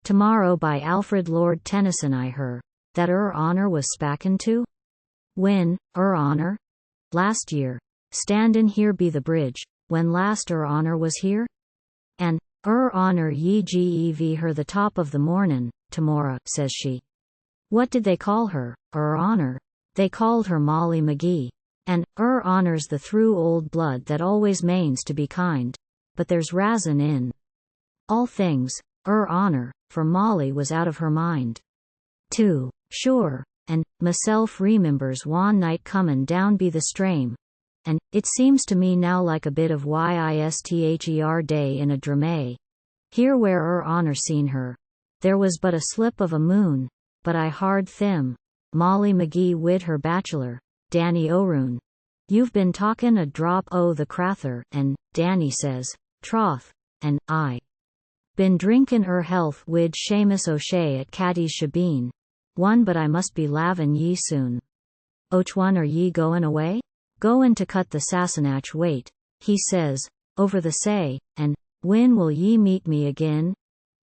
Tomorrow by Alfred Lord Tennyson. I heard that honour was spakin too? Whin, honour? Last year. Standin here be the bridge, when last honour was here? And, honour ye gev her the top of the mornin, Tomorra, says she. What did they call her, honour? They called her Molly Magee. And, honour's the thrue old blood that always manes to be kind. But there's rason in all things, honour, for Molly was out of her mind. 2. Shure, and, meself remimbers one night comin down be the sthrame. And, it seems to me now like a bit of yisther-day in a dhrame. Here where honour seen her. There was but a slip of a moon, but I hard thim. Molly Magee wid her batchelor, Danny O'Roon. You've been talkin a dhrop o' the crathur, and, Danny says, Troth, and, I been drinkin health wid Shamus O'Shea at Katty's shebeen. One but I must be lavin ye soon. Och one are ye goin away? Goin to cut the sassenach wait, he says, over the say, and, when will ye meet me agin?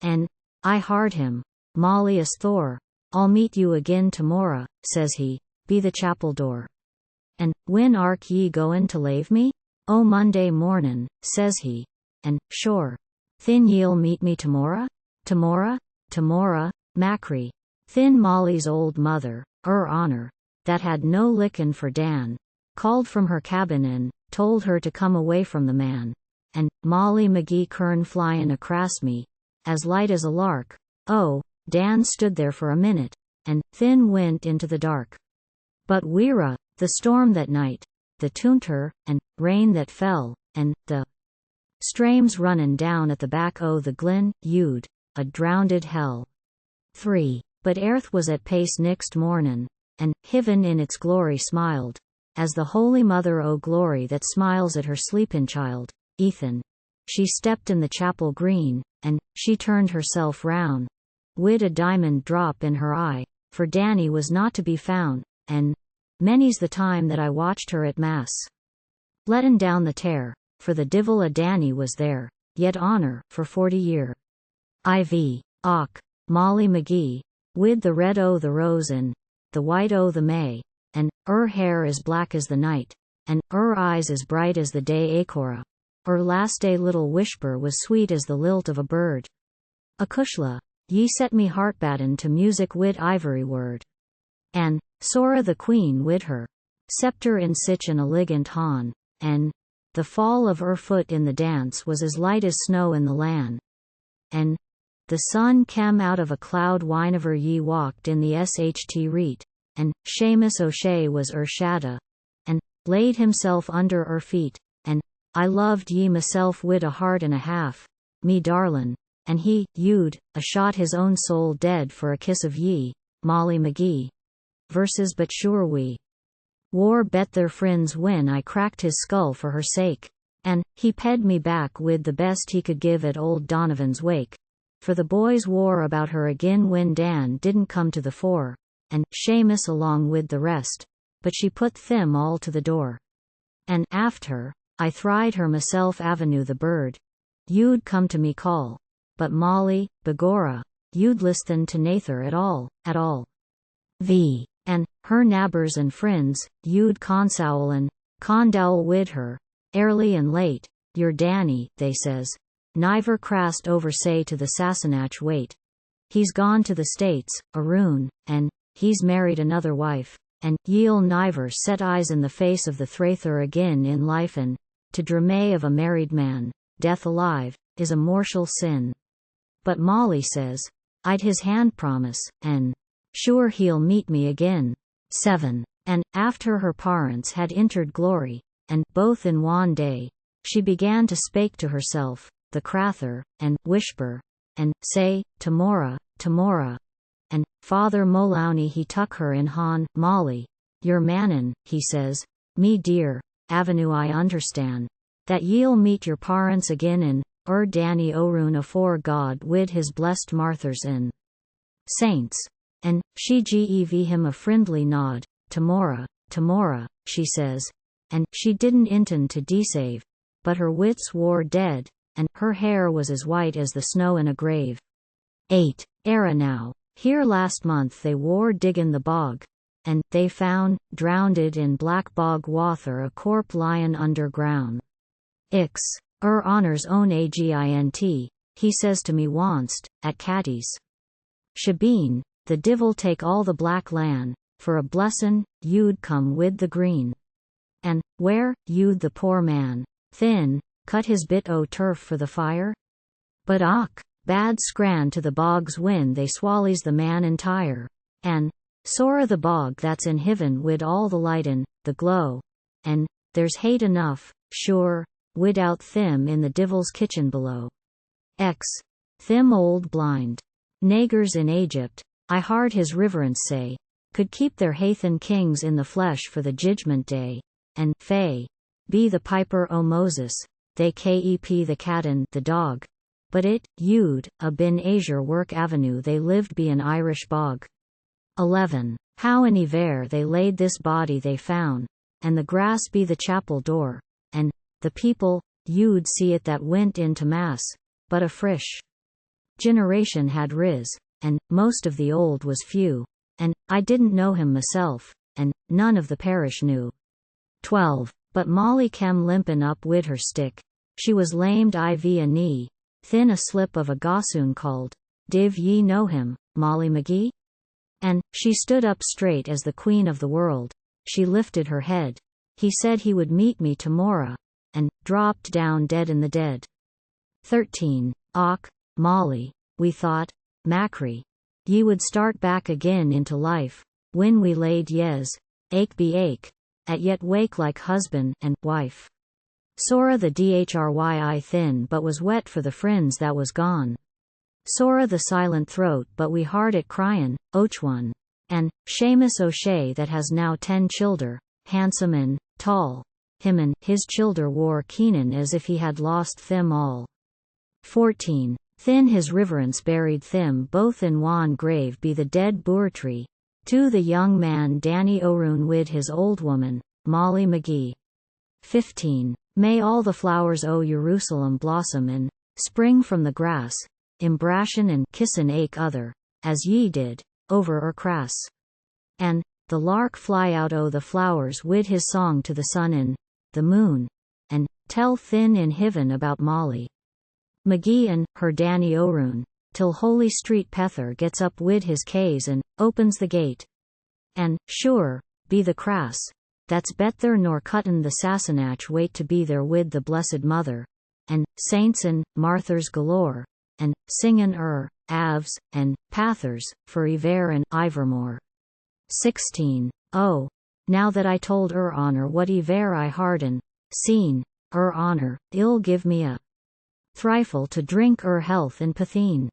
And, I hard him, Molly Thor, I'll meet you agin tomorra, says he, be the chapel door. And, when ark ye goin to lave me? O Monday mornin, says he, and, sure. Thin ye'll meet me tomorra? Tomorra? Tomorra, Macri. Thin Molly's old mother, honour, that had no lickin for Dan, called from her cabin and told her to come away from the man. And, Molly Magee kern flyin across me, as light as a lark. Oh, Dan stood there for a minute, and Thin went into the dark. But Weira, the storm that night, the tunter, and rain that fell, and the strames runnin' down at the back o' the glen, you'd a drownded hell. 3. But earth was at pace next mornin', and heaven in its glory smiled, as the Holy Mother o' Glory that smiles at her sleepin' child, Ethan. She stepped in the chapel green, and she turned herself round, wid a diamond drop in her eye, for Danny was not to be found, and many's the time that I watched her at mass, lettin' down the tear, for the divil a Danny was there, yet honour, for 40 year. IV. Och, Molly Magee, wid the red o' the rose and the white o' the May, and hair as black as the night, and eyes as bright as the day acora. Last day little whisper was sweet as the lilt of a bird. Acushla, ye set me heartbatten to music wid ivory word. And, Sora the queen wid her scepter in sich an elegant han, and the fall of foot in the dance was as light as snow in the land. And the sun came out of a cloud whenever ye walked in the sht reet, and Shamus O'Shea was shada, and laid himself under feet, and I loved ye meself wid a heart and a half, me darlin', and you'd a shot his own soul dead for a kiss of ye, Molly Magee. Verses but sure we war bet their friends when I cracked his skull for her sake, and he ped me back wid the best he could give at old Donovan's wake, for the boys war about her agin when Dan didn't come to the fore, and Shamus along wid the rest, but she put thim all to the door. And after I thried her meself avenue the bird, you'd come to me call, but Molly, begorra, you'd listen to nather at all, at all. V. And, her nabbers and friends, you'd consowl and condowl wid her, early and late, your Danny, they says, niver crast over say to the sassenach wait. He's gone to the States, Aroon, and he's married another wife, and ye'll niver set eyes in the face of the crathur agin in life, and to dhrame of a married man, death alive, is a mortal sin. But Molly says, I'd his hand promise, and sure he'll meet me agin. 7. And, after her parents had entered glory, and, both in one day, she began to spake to herself, the crathur, and, whisper, and, say, Tomorra, Tomorra. And, Father Molowny he tuck her in han, Molly, your mannin, he says, me dear, avenue I understand, that ye'll meet your parents agin in, Danny O'Roon afore God wid his blessed martyrs and saints. And, she gev him a friendly nod, Tomorra, Tomorra, she says, and she didn't intend to desave, but her wits war dead, and her hair was as white as the snow in a grave. 8. Era now. Here last month they war diggin the bog, and they found, drowned in black bog water, a corp lion underground. Ix. Honor's own agint, he says to me wonst, at Katty's. Shebeen, the divil take all the black land, for a blessin', you'd come with the green. And, where, you'd the poor man, thin, cut his bit o' turf for the fire? But och, bad scran to the bog's Whin they swallies the man entire. And, sora the bog that's in hiven wid all the lightin', the glow. And, there's hate enough, sure, widout thim in the divil's kitchen below. X. Thim old blind. Nagers in Egypt, I heard his riverence say, could keep their heathen kings in the flesh for the judgment day. And, fey, be the piper o' Moses, they kep the catin, the dog. But it, you'd, a bin Azure work avenue they lived be an Irish bog. 11. How in Iver they laid this body they found, and the grass be the chapel door, and, the people, you'd see it that went into mass, but a frisch generation had riz, and, most of the old was few, and, I didn't know him meself, and, none of the parish knew. 12. But Molly kem limpin' up wid her stick, she was lamed iv a knee, thin a slip of a gossoon called, div ye know him, Molly Magee? And, she stood up straight as the queen of the world, she lifted her head, he said he would meet me tomorra, and, dropped down dead in the dead. 13. Och, Molly, we thought, machree, ye would start back again into life, when we laid yes, ache be ache, at yet wake like husband and wife. Sora the dhryi thin but was wet for the friends that was gone. Sora the silent throat but we hard it cryin', och one. And, Shamus O'Shea that has now 10 childer, handsome and, tall. Him and his childer wore keenan as if he had lost thim all. 14. Thin his riverence buried thim both in wan grave be the dead boortree. To the young man Danny O'Roon wid his old woman, Molly Magee. 15. May all the flowers o' Jerusalem blossom and spring from the grass, imbrashin' and kissin' ake other, as ye did, over or crass. And, the lark fly out o' the flowers wid his song to the sun and the moon, and tell thin in hiven about Molly Magee and her Danny O'Roon, till Holy Street Pether gets up wid his cays and opens the gate. And, sure, be the crass, that's betther nor cuttin' the Sassenach wait to be there wid the Blessed Mother, and saints and martyrs galore, and singin' avs, and pathers, for Iver and Ivermore. 16. Oh, now that I told honor what Iver I harden, seen, honor, ill give me a thrifle to drink health in Pathin.